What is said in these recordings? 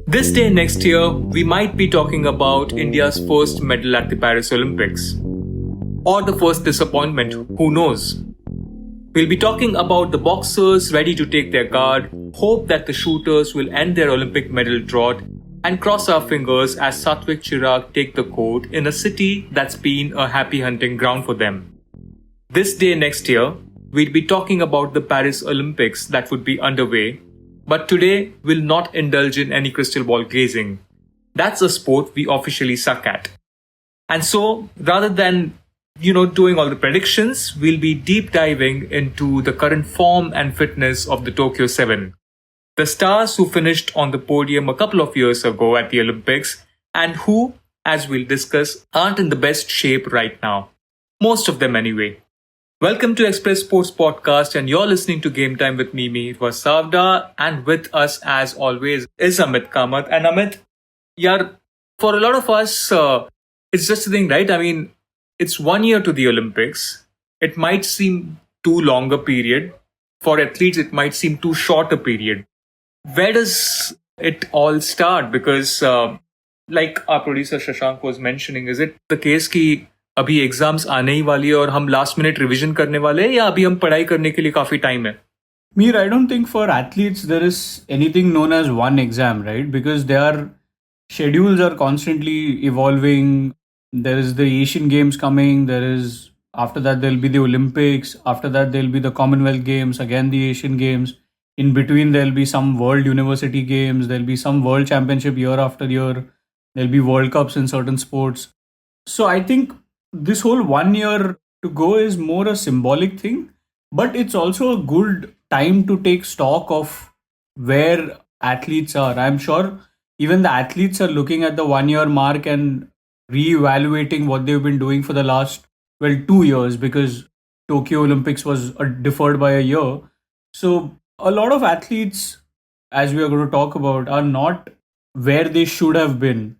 This day next year, we might be talking about India's first medal at the Paris Olympics. Or the first disappointment, who knows? We'll be talking about the boxers ready to take their guard, hope that the shooters will end their Olympic medal drought, and cross our fingers as Satwik Chirag take the court in a city that's been a happy hunting ground for them. This day next year, we'll be talking about the Paris Olympics that would be underway, but today we'll not indulge in any crystal ball gazing. That's a sport we officially suck at. And so, rather than doing all the predictions, we'll be deep diving into the current form and fitness of the Tokyo 7. The stars who finished on the podium a couple of years ago at the Olympics and who, as we'll discuss, aren't in the best shape right now. Most of them anyway. Welcome to Express Sports Podcast, and you're listening to Game Time with me, Mihir, Vasavda, and with us as always is Amit Kamath. And Amit, for a lot of us, it's just a thing, right? I mean, it's 1 year to the Olympics. It might seem too long a period. For athletes, it might seem too short a period. Where does it all start? Because like our producer Shashank was mentioning, is it the case कि अभी exams आने ही वाली है और हम last minute revision करने वाले हैं या अभी हम पढ़ाई करने के लिए काफी टाइम है? Mir, I don't think for athletes there is anything known as one exam, right? Because their schedules are constantly evolving. There is the Asian Games coming. After that there'll be the Olympics. After that there'll be the Commonwealth Games. Again the Asian Games. In between there'll be some World University Games. There'll be some World Championship year after year. There'll be World Cups in certain sports. So I think this whole 1 year to go is more a symbolic thing, but it's also a good time to take stock of where athletes are. I'm sure even the athletes are looking at the 1 year mark and re-evaluating what they've been doing for the last 2 years, because Tokyo Olympics was deferred by a year. So a lot of athletes, as we are going to talk about, are not where they should have been.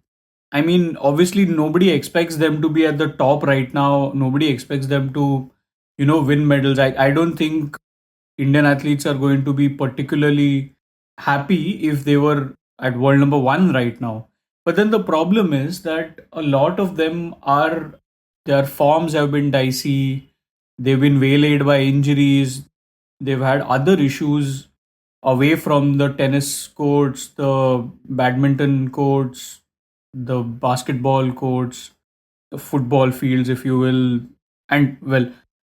I mean, obviously, nobody expects them to be at the top right now. Nobody expects them to, win medals. I don't think Indian athletes are going to be particularly happy if they were at world number 1 right now. But then the problem is that a lot of them their forms have been dicey. They've been waylaid by injuries. They've had other issues away from the tennis courts, the badminton courts, the basketball courts, the football fields, if you will. And well,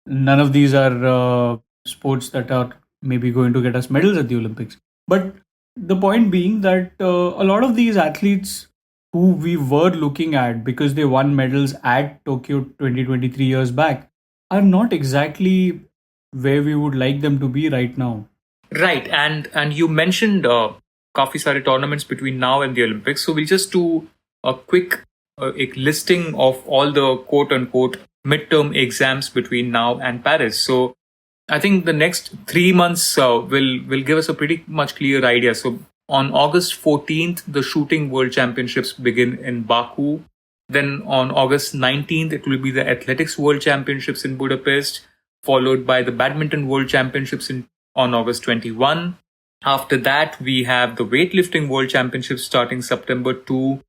none of these are sports that are maybe going to get us medals at the Olympics. But the point being that a lot of these athletes who we were looking at because they won medals at Tokyo 2023 years back are not exactly where we would like them to be right now. Right, and you mentioned काफी सारे tournaments between now and the Olympics. So we'll just do a quick listing of all the quote-unquote midterm exams between now and Paris. So I think the next 3 months will give us a pretty much clear idea. So on August 14th, the Shooting World Championships begin in Baku. Then on August 19th, it will be the Athletics World Championships in Budapest, followed by the Badminton World Championships on August 21. After that, we have the Weightlifting World Championships starting September 2,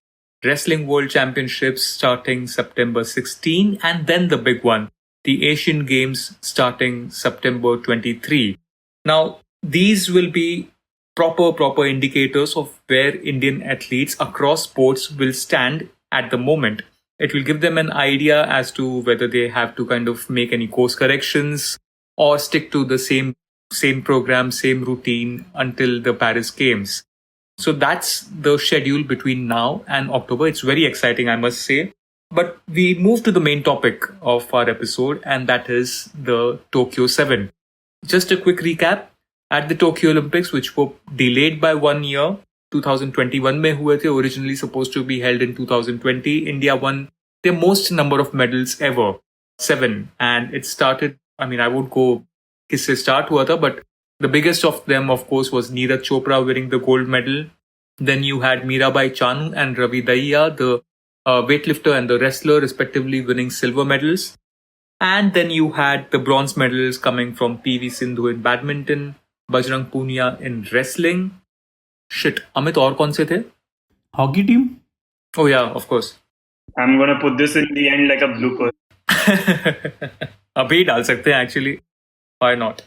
Wrestling World Championships starting September 16, and then the big one, the Asian Games starting September 23. Now, these will be proper indicators of where Indian athletes across sports will stand at the moment. It will give them an idea as to whether they have to kind of make any course corrections or stick to the same program, same routine until the Paris Games. So that's the schedule between now and October. It's very exciting, I must say. But we move to the main topic of our episode, and that is the Tokyo 7. Just a quick recap. At the Tokyo Olympics, which were delayed by 1 year, 2021 में हुए थे, originally supposed to be held in 2020, India won their most number of medals ever, 7. And it started, I won't go किससे start हुआ था, but the biggest of them, of course, was Niraj Chopra winning the gold medal. Then you had Mirabai Chanu and Ravi Daya, the weightlifter and the wrestler, respectively, winning silver medals. And then you had the bronze medals coming from PV Sindhu in badminton, Bajrang Punia in wrestling, Shit, Amit और कौन से थे? Hockey team? Oh yeah, of course. I'm gonna put this in the end like a blooper. अभी डाल सकते हैं actually. Why not?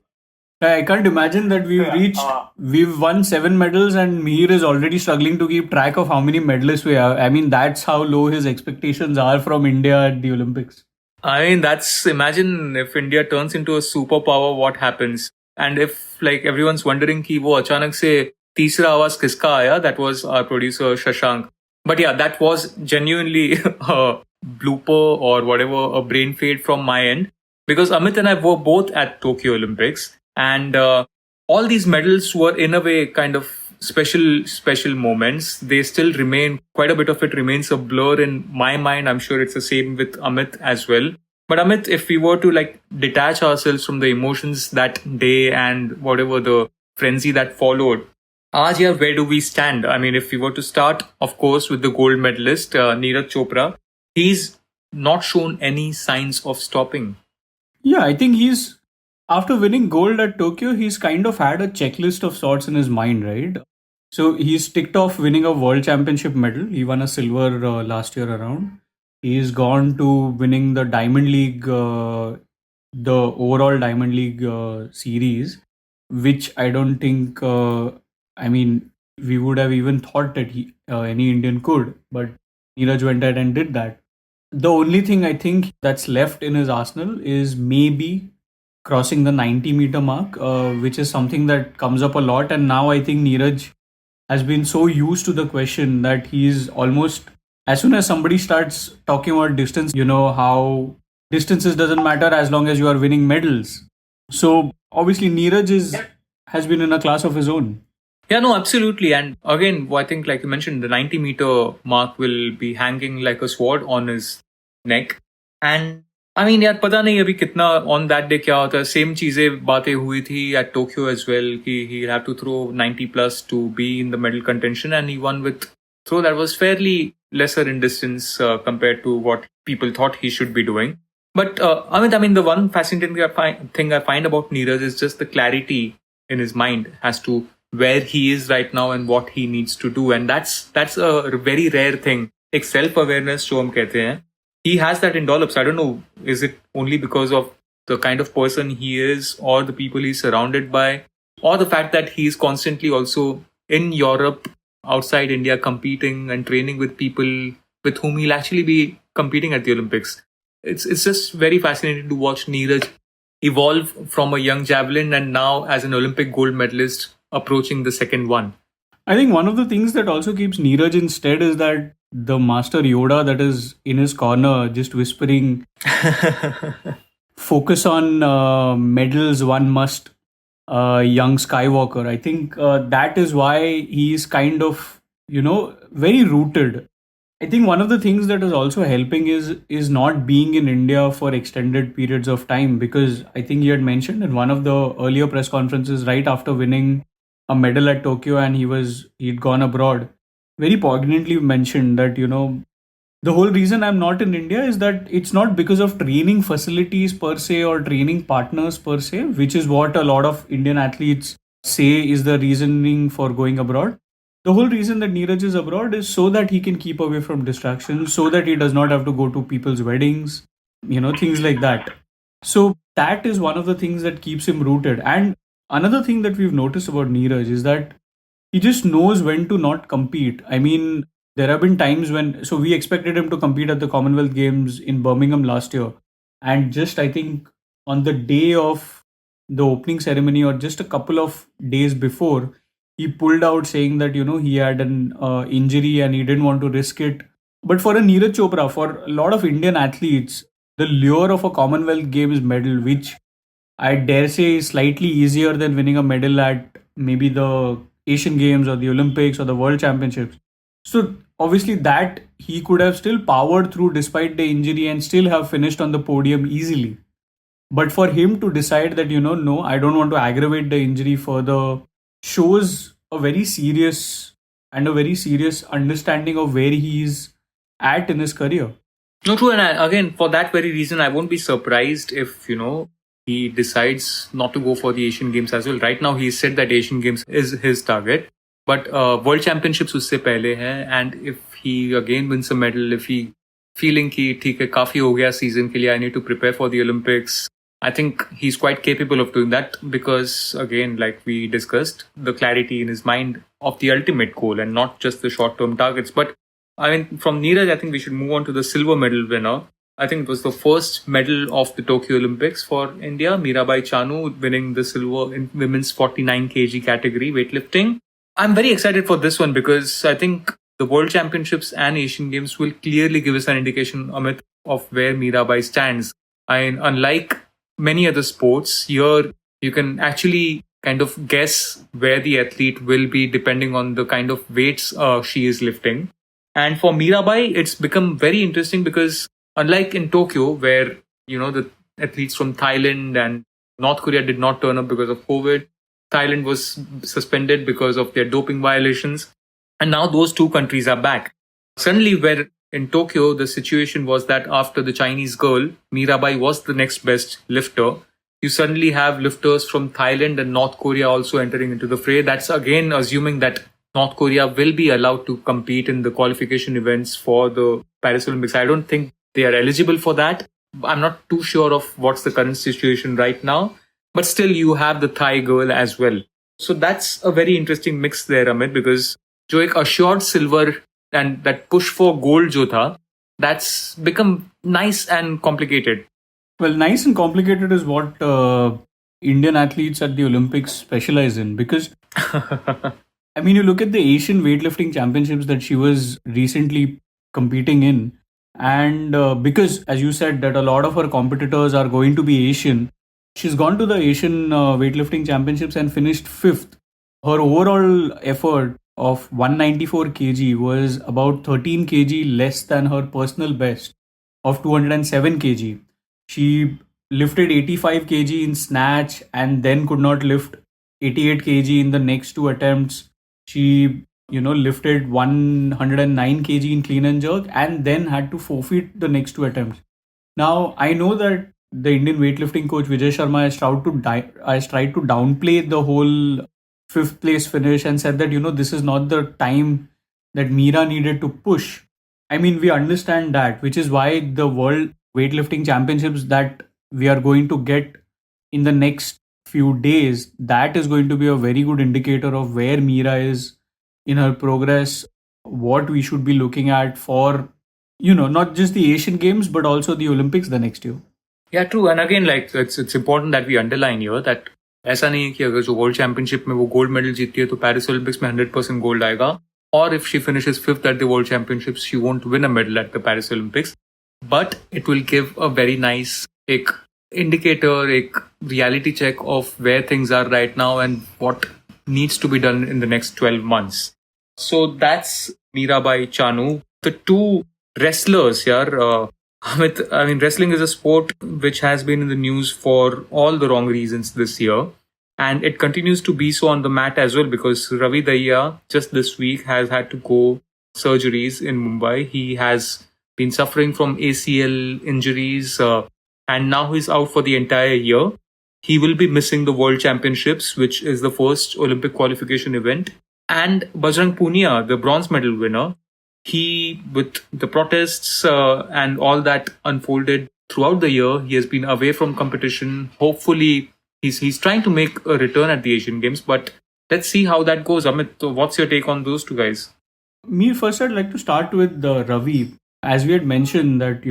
I can't imagine that we've won 7 medals and Mihir is already struggling to keep track of how many medalists we have. I mean, that's how low his expectations are from India at the Olympics. I mean, imagine if India turns into a superpower, what happens? And if like everyone's wondering कि वो अचानक से तीसरा आवाज किसका आया, that was our producer Shashank. But yeah, that was genuinely a blooper or whatever, a brain fade from my end. Because Amit and I were both at Tokyo Olympics, and all these medals were in a way kind of special moments. They still remain, quite a bit of it remains a blur in my mind. I'm sure it's the same with Amit as well. But Amit, if we were to like detach ourselves from the emotions that day and whatever the frenzy that followed, Aaj, yeah, where do we stand? I mean, if we were to start, of course, with the gold medalist, Niraj Chopra, he's not shown any signs of stopping. Yeah, I think after winning gold at Tokyo, he's kind of had a checklist of sorts in his mind, right? So he's ticked off winning a world championship medal. He won a silver last year around. He's gone to winning the Diamond League, the overall Diamond League series, which I don't think, we would have even thought that any Indian could, but Neeraj went ahead and did that. The only thing I think that's left in his arsenal is maybe crossing the 90-meter mark, which is something that comes up a lot. And now I think Neeraj has been so used to the question that he's almost, as soon as somebody starts talking about distance, how distances doesn't matter as long as you are winning medals. So obviously Neeraj has been in a class of his own. Yeah, no, absolutely. And again, I think like you mentioned, the 90-meter mark will be hanging like a sword on his neck. And I mean, यार पता नहीं अभी कितना on that day क्या होता है. Same चीजें बातें हुई थी at Tokyo as well कि he'll have to throw 90 plus to be in the medal contention, and he won with throw that was fairly lesser in distance compared to what people thought he should be doing. But I mean, the one fascinating thing I find about Neeraj is just the clarity in his mind as to where he is right now and what he needs to do, and that's a very rare thing. एक self awareness जो हम कहते हैं, he has that in dollops. I don't know, is it only because of the kind of person he is, or the people he's surrounded by, or the fact that he's constantly also in Europe, outside India, competing and training with people with whom he'll actually be competing at the Olympics. It's just very fascinating to watch Neeraj evolve from a young javelin and now as an Olympic gold medalist approaching the second one. I think one of the things that also keeps Neeraj instead is that the Master Yoda that is in his corner just whispering, focus on medals, one must, young Skywalker. I think that is why he's kind of, very rooted. I think one of the things that is also helping is not being in India for extended periods of time, because I think he had mentioned in one of the earlier press conferences right after winning a medal at Tokyo and he'd gone abroad, very poignantly mentioned that, the whole reason I'm not in India is that it's not because of training facilities per se or training partners per se, which is what a lot of Indian athletes say is the reasoning for going abroad. The whole reason that Neeraj is abroad is so that he can keep away from distractions, so that he does not have to go to people's weddings, things like that. So that is one of the things that keeps him rooted. And another thing that we've noticed about Neeraj is that he just knows when to not compete. I mean, there have been times so we expected him to compete at the Commonwealth Games in Birmingham last year. And just, I think, on the day of the opening ceremony or just a couple of days before, he pulled out saying that, he had an injury and he didn't want to risk it. But for a Neeraj Chopra, for a lot of Indian athletes, the lure of a Commonwealth Games medal, which I dare say is slightly easier than winning a medal at maybe the Asian Games or the Olympics or the World Championships. So obviously that he could have still powered through despite the injury and still have finished on the podium easily. But for him to decide that, no, I don't want to aggravate the injury further, shows a very serious understanding of where he's at in his career. No, true. And again, for that very reason, I won't be surprised if, he decides not to go for the Asian Games as well. Right now, he said that Asian Games is his target. but World Championships उससे पहले हैं, and if he again wins a medal, if he feeling कि ठीक है काफी हो गया season के लिए, I need to prepare for the Olympics, I think he's quite capable of doing that because again, like we discussed, the clarity in his mind of the ultimate goal and not just the short-term targets. But I mean, from Niraj, I think we should move on to the silver medal winner. I think it was the first medal of the Tokyo Olympics for India, Mirabai Chanu winning the silver in women's 49 kg category weightlifting. I'm very excited for this one because I think the World Championships and Asian Games will clearly give us an indication, Amit, of where Mirabai stands. And unlike many other sports, here you can actually kind of guess where the athlete will be depending on the kind of weights she is lifting. And for Mirabai, it's become very interesting because unlike in Tokyo, where the athletes from Thailand and North Korea did not turn up because of COVID, Thailand was suspended because of their doping violations, and now those two countries are back. Suddenly, where in Tokyo, the situation was that after the Chinese girl, Mirabai was the next best lifter. You suddenly have lifters from Thailand and North Korea also entering into the fray. That's again assuming that North Korea will be allowed to compete in the qualification events for the Paris Olympics. I don't think they are eligible for that. I'm not too sure of what's the current situation right now, but still you have the Thai girl as well. So that's a very interesting mix there, Amit, because जो एक assured silver and that push for gold जो था, that's become nice and complicated. Well, nice and complicated is what Indian athletes at the Olympics specialize in, because I mean, you look at the Asian weightlifting championships that she was recently competing in, and because, as you said, that a lot of her competitors are going to be Asian, she's gone to the Asian weightlifting championships and finished fifth. Her overall effort of 194 kg was about 13 kg less than her personal best of 207 kg. She lifted 85 kg in snatch and then could not lift 88 kg in the next two attempts. She, lifted 109 kg in clean and jerk and then had to forfeit the next two attempts. Now, I know that the Indian weightlifting coach Vijay Sharma has tried to downplay the whole fifth place finish and said that, this is not the time that Mira needed to push. I mean, we understand that, which is why the World Weightlifting Championships that we are going to get in the next few days, that is going to be a very good indicator of where Mira is in her progress, what we should be looking at for, not just the Asian Games, but also the Olympics the next year. Yeah, true. And again, like it's important that we underline here that ऐसा नहीं है कि अगर जो world championship में वो gold medal जीतती है तो पेरिस ओलंपिक्स में 100% गोल्ड आएगा, और if she finishes fifth at the world championships she won't win a medal at the Paris Olympics, but it will give a very nice एक indicator, एक reality check of where things are right now and what needs to be done in the next 12 months. So that's Mirabai Chanu. The two wrestlers here, Amit, I mean, wrestling is a sport which has been in the news for all the wrong reasons this year. And it continues to be so on the mat as well because Ravi Daya just this week has had to go surgeries in Mumbai. He has been suffering from ACL injuries and now he's out for the entire year. He will be missing the World Championships, which is the first Olympic qualification event. And Bajrang Punia, the bronze medal winner, he, with the protests and all that unfolded throughout the year, he has been away from competition. Hopefully, he's trying to make a return at the Asian Games, but let's see how that goes. Amit, what's your take on those two guys? Me, first I'd like to start with Ravi. As we had mentioned that,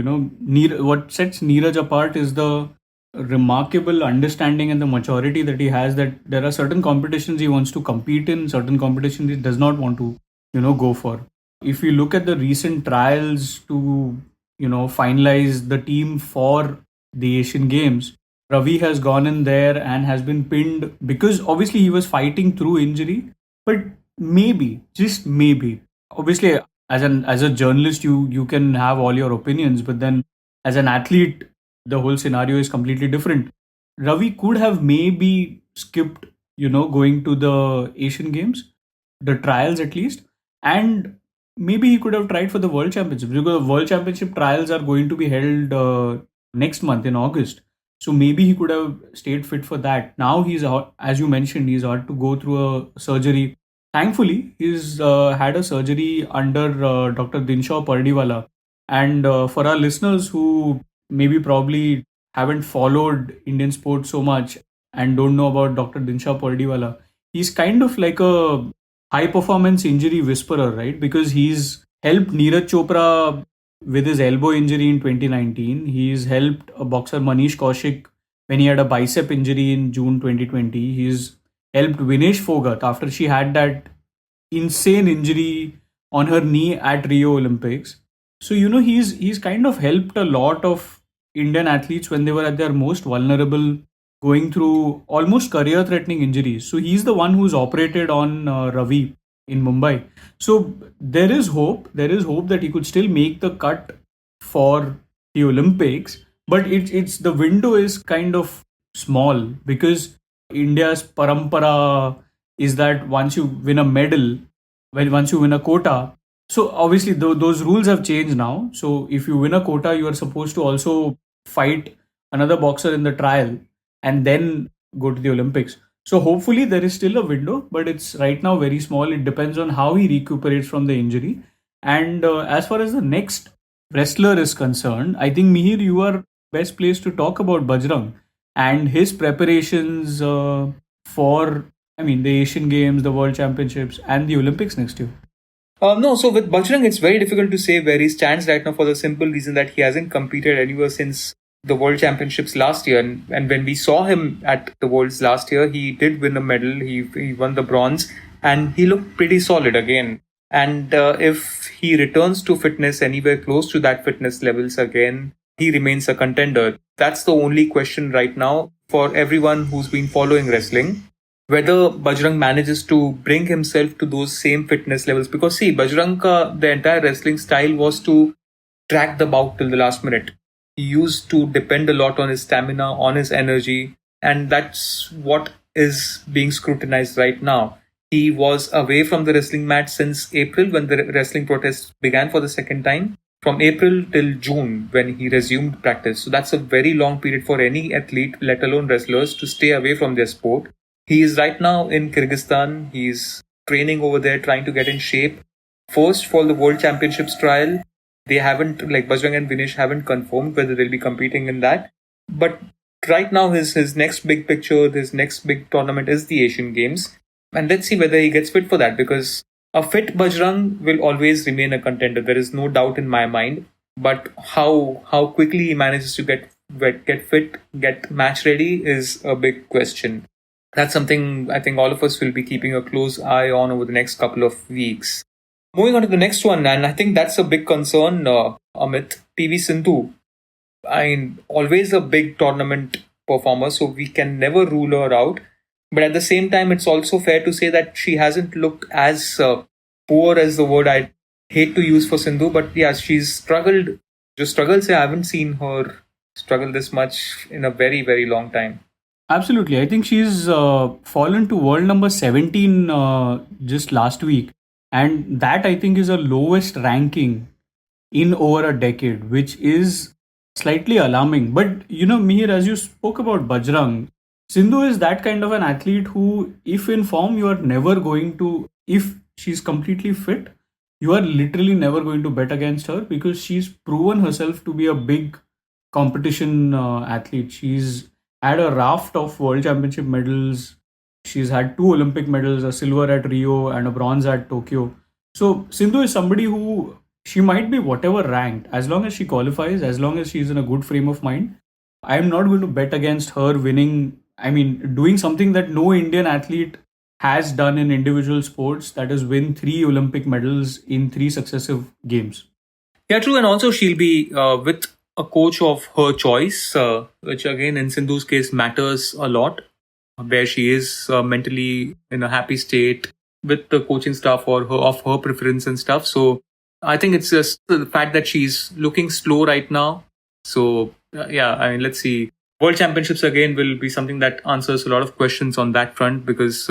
what sets Niraj apart is the remarkable understanding and the maturity that he has, that there are certain competitions he wants to compete in, certain competitions he does not want to, go for. If you look at the recent trials to, finalize the team for the Asian Games, Ravi has gone in there and has been pinned because obviously he was fighting through injury, but maybe, just maybe, obviously as a journalist, you can have all your opinions, but then as an athlete, the whole scenario is completely different. Ravi could have maybe skipped, going to the Asian Games, the trials at least, and maybe he could have tried for the World Championships because the World Championship trials are going to be held next month in August. So maybe he could have stayed fit for that. Now he's out, as you mentioned, he's had to go through a surgery. Thankfully, he's had a surgery under Dr. Dinshaw Pardiwala. And for our listeners who maybe probably haven't followed Indian sports so much and don't know about Dr. Dinshaw Pardiwala, he's kind of like a high performance injury whisperer, right? Because he's helped Niraj Chopra with his elbow injury in 2019. He's helped a boxer Manish Kaushik when he had a bicep injury in June 2020. He's helped Vinesh Fogart after she had that insane injury on her knee at Rio Olympics. So he's kind of helped a lot of Indian athletes when they were at their most vulnerable, going through almost career-threatening injuries. So he's the one who's operated on Ravi in Mumbai. So there is hope. There is hope that he could still make the cut for the Olympics, but it's the window is kind of small because India's parampara is that once you win a medal, once you win a quota, so obviously those rules have changed now. So if you win a quota, you are supposed to also fight another boxer in the trial and then go to the Olympics. So hopefully there is still a window, but it's right now very small. It depends on how he recuperates from the injury. And as far as the next wrestler is concerned, I think Mihir, you are best placed to talk about Bajrang and his preparations for, I mean, the Asian Games, the World Championships, and the Olympics next year. No, so with Bajrang, it's very difficult to say where he stands right now for the simple reason that he hasn't competed anywhere since the World Championships last year. And when we saw him at the Worlds last year, he did win a medal. He won the bronze and he looked pretty solid again. And if he returns to fitness anywhere close to that fitness levels again, he remains a contender. That's the only question right now for everyone who's been following wrestling, whether Bajrang manages to bring himself to those same fitness levels. Because see, Bajrang the entire wrestling style was to drag the bout till the last minute. He used to depend a lot on his stamina, on his energy, and that's what is being scrutinized right now. He was away from the wrestling mat since April when the wrestling protests began for the second time. From April till June when he resumed practice. So that's a very long period for any athlete, let alone wrestlers, to stay away from their sport. He is right now in Kyrgyzstan. He's training over there, trying to get in shape. First, for the World Championships trial, they haven't, like Bajrang and Vinesh, haven't confirmed whether they'll be competing in that. But right now, his next big picture, his next big tournament is the Asian Games. And let's see whether he gets fit for that, because a fit Bajrang will always remain a contender. There is no doubt in my mind. But how quickly he manages to get fit, get match ready is a big question. That's something I think all of us will be keeping a close eye on over the next couple of weeks. Moving on to the next one, and I think that's a big concern, Amit. PV Sindhu. I mean, always a big tournament performer, so we can never rule her out. But at the same time, it's also fair to say that she hasn't looked as poor as the word I hate to use for Sindhu. But yeah, she's struggled. Just struggles. I haven't seen her struggle this much in a very, very long time. Absolutely. I think she's fallen to world number 17 just last week. And that I think is the lowest ranking in over a decade, which is slightly alarming. But Mihir, as you spoke about Bajrang, Sindhu is that kind of an athlete who, if in form, you are never going to, if she's completely fit, you are literally never going to bet against her because she's proven herself to be a big competition athlete. She's had a raft of world championship medals. She's had 2 Olympic medals, a silver at Rio and a bronze at Tokyo. So Sindhu is somebody who she might be whatever ranked, as long as she qualifies, as long as she's in a good frame of mind. I'm not going to bet against her winning. I mean, doing something that no Indian athlete has done in individual sports, that is win 3 Olympic medals in 3 successive games. Yeah, true. And also, she'll be with a coach of her choice, which again, in Sindhu's case, matters a lot, where she is mentally in a happy state with the coaching staff or her of her preference and stuff. So I think it's just the fact that she's looking slow right now. So yeah, I mean, let's see. World Championships again will be something that answers a lot of questions on that front because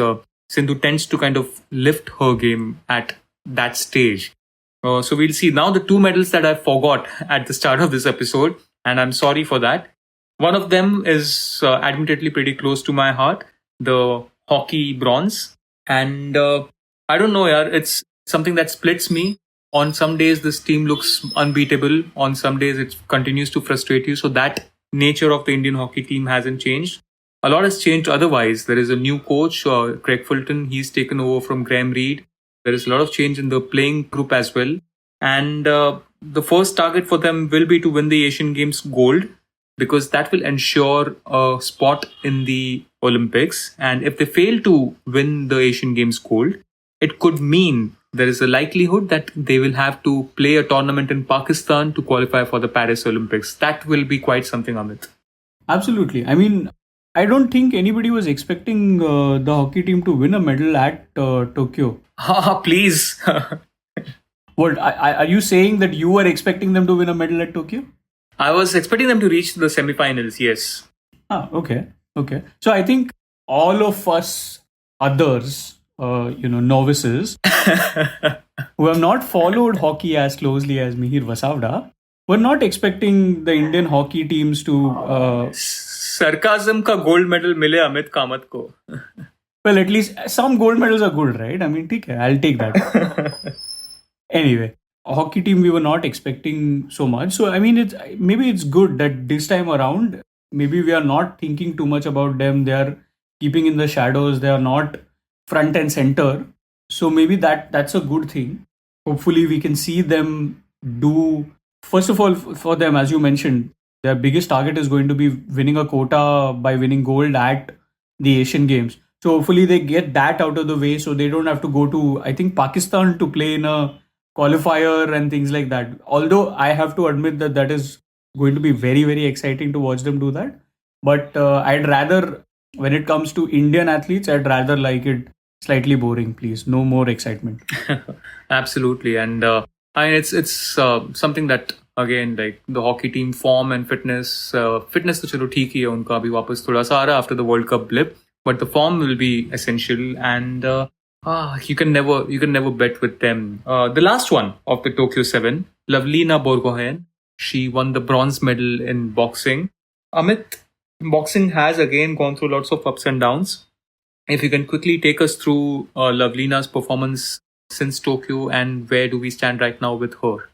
Sindhu tends to kind of lift her game at that stage. So we'll see. Now the 2 medals that I forgot at the start of this episode, and I'm sorry for that. One of them is admittedly pretty close to my heart, the hockey bronze. And I don't know, yaar. It's something that splits me. On some days, this team looks unbeatable. On some days, it continues to frustrate you. So that nature of the Indian hockey team hasn't changed. A lot has changed otherwise. There is a new coach, Craig Fulton. He's taken over from Graham Reed. There is a lot of change in the playing group as well. And the first target for them will be to win the Asian Games gold, because that will ensure a spot in the Olympics. And if they fail to win the Asian Games gold, it could mean there is a likelihood that they will have to play a tournament in Pakistan to qualify for the Paris Olympics. That will be quite something, Amit. Absolutely. I mean, I don't think anybody was expecting the hockey team to win a medal at Tokyo. Please. What are you saying, that you were expecting them to win a medal at Tokyo? I was expecting them to reach the semifinals, yes. Okay. So I think all of us others, novices, who have not followed hockey as closely as Mihir Vasavda, were not expecting the Indian hockey teams to. Sarcasm ka gold medal mile Amit Kamath ko. Well, at least some gold medals are good, right? I mean, okay, I'll take that. Anyway, a hockey team we were not expecting so much. So I mean, it's good that this time around, maybe we are not thinking too much about them. They are keeping in the shadows. They are not front and center. So maybe that's a good thing. Hopefully, we can see them do. First of all, for them, as you mentioned, their biggest target is going to be winning a quota by winning gold at the Asian Games. So hopefully they get that out of the way, so they don't have to go to, I think, Pakistan to play in a qualifier and things like that. Although I have to admit that is going to be very, very exciting to watch them do that. But I'd rather, when it comes to Indian athletes, I'd rather like it slightly boring, please. No more excitement. Absolutely. And it's something that, again, like the hockey team form and fitness तो चलो ठीक ही है, उनका अभी वापस थोड़ा सा आ रहा after the World Cup blip, but the form will be essential. And you can never bet with them. The last one of the Tokyo 7, Lavlina Borgohain, she won the bronze medal in boxing. Amit, boxing has again gone through lots of ups and downs. If you can quickly take us through Lavlina's performance since Tokyo, and where do we stand right now with her?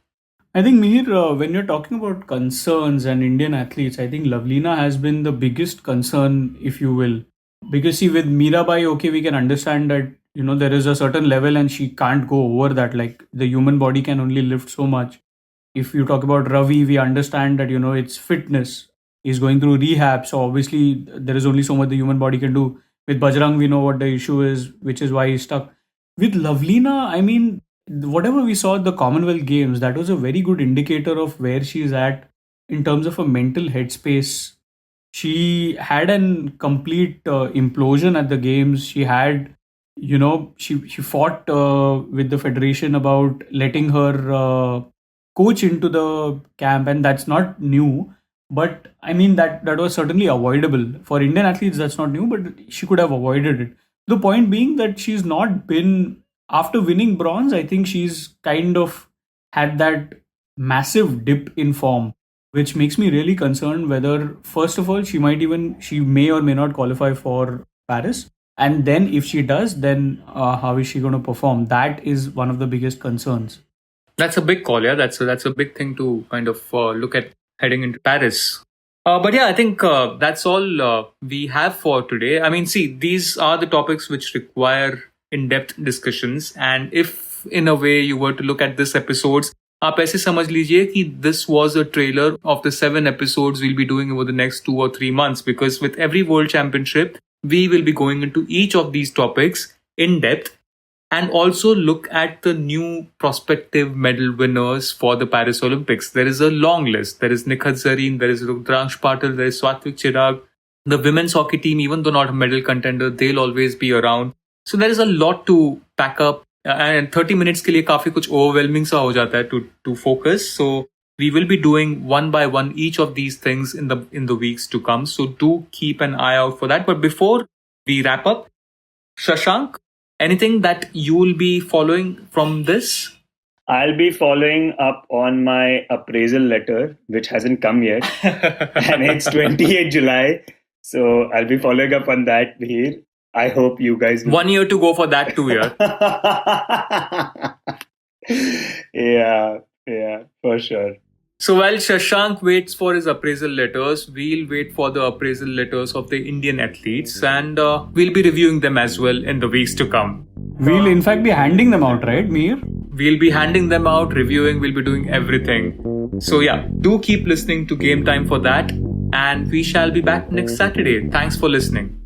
I think, Mihir, when you're talking about concerns and Indian athletes, I think Lavlina has been the biggest concern, if you will. Because see, with Mirabai, okay, we can understand that, there is a certain level and she can't go over that. Like, the human body can only lift so much. If you talk about Ravi, we understand that, it's fitness. He's going through rehab. So obviously, there is only so much the human body can do. With Bajrang, we know what the issue is, which is why he's stuck. With Lavlina, I mean, whatever we saw at the Commonwealth Games, that was a very good indicator of where she's at in terms of a mental headspace. She had a complete implosion at the games. She had, she fought with the federation about letting her coach into the camp, and that's not new. But I mean, that was certainly avoidable. For Indian athletes, that's not new, but she could have avoided it. The point being that she's not been, after winning bronze, I think she's kind of had that massive dip in form, which makes me really concerned whether, first of all, she may or may not qualify for Paris. And then if she does, then how is she going to perform? That is one of the biggest concerns. That's a big call, yeah. That's a big thing to kind of look at heading into Paris. But yeah, I think that's all we have for today. I mean, see, these are the topics which require in-depth discussions. And if, in a way, you were to look at this episodes, आप ऐसे समझ लीजिए कि this was a trailer of the 7 episodes we'll be doing over the next 2 or 3 months, because with every World Championship, we will be going into each of these topics in depth and also look at the new prospective medal winners for the Paris Olympics. There is a long list. There is Nikhat Zareen, there is Rudransh Patil, there is Swatvik Chirag. The women's hockey team, even though not a medal contender, they'll always be around. So there is a lot to pack up. And 30 minutes के लिए काफी कुछ overwhelming सा हो जाता है to focus. So we will be doing one by one each of these things in the weeks to come. So do keep an eye out for that. But before we wrap up, Shashank, anything that you will be following from this? I'll be following up on my appraisal letter, which hasn't come yet. And it's 28 July. So I'll be following up on that here. I hope you guys will. 1 year to go for that too, yeah. Yeah, for sure. So while Shashank waits for his appraisal letters, we'll wait for the appraisal letters of the Indian athletes, and we'll be reviewing them as well in the weeks to come. We'll in fact be handing them out, right, Mihir? We'll be handing them out, reviewing, we'll be doing everything. So yeah, do keep listening to Game Time for that, and we shall be back next Saturday. Thanks for listening.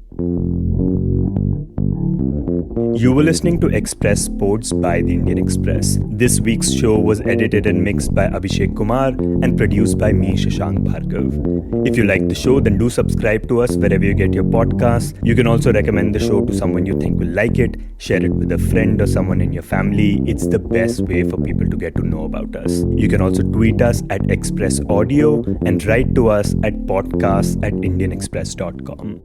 You were listening to Express Sports by the Indian Express. This week's show was edited and mixed by Abhishek Kumar and produced by me, Shashank Bhargava. If you like the show, then do subscribe to us wherever you get your podcasts. You can also recommend the show to someone you think will like it. Share it with a friend or someone in your family. It's the best way for people to get to know about us. You can also tweet us at Express Audio and write to us at podcasts@indianexpress.com.